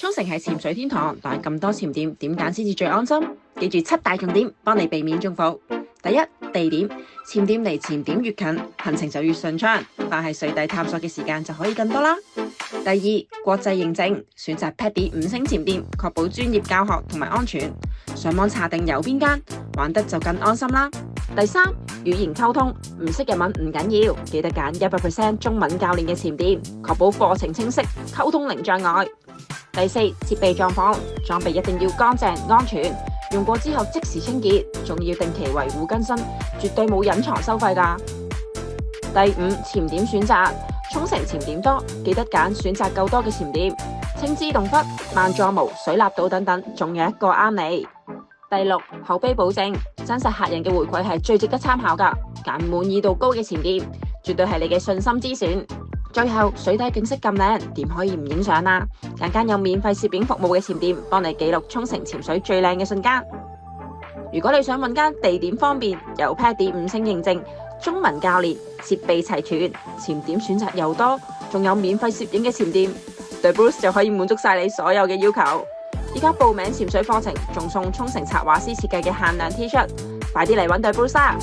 沖繩係潛水天堂，但係咁多潛點，點揀先至最安心？記住7大重點，幫你避免中伏。第一，地點，潛點離潛點越近，行程就越順暢，但係水底探索嘅時間就可以更多啦。第二，國際認證，選擇 PADI 5星潛店，確保專業教學同埋安全。上網查定有邊間，玩得就更安心啦。第三，語言溝通，唔識日文唔緊要，記得揀100% 中文教練嘅潛店，確保課程清晰，溝通零障礙。第四，設備狀況，裝備一定要乾淨安全，用過之後即時清潔，仲要定期維護更新，絕對冇隱藏收費㗎。第五，潛點選擇，沖繩潛點多，記得揀選擇夠多嘅潛點，青之洞窟、萬座毛、水立島等等，仲有一個啱你。第六，口碑保證，真實客人嘅回饋係最值得參考㗎，揀滿意度高嘅潛點，絕對係你嘅信心之選。最後，水底景色咁靚，點可以唔影相啊？揀間有免費攝影服務嘅潛店，幫你記錄沖繩潛水最靚嘅瞬間。如果你想揾間地點方便，有 PADI 5星認證，中文教練，設備齊全，潛點選擇又多，仲有免費攝影嘅潛店，The Bruce 就可以滿足晒你所有嘅要求。而家報名潛水課程，仲送沖繩策劃師設計嘅限量 T 恤，快啲嚟揾 The Bruce 啦！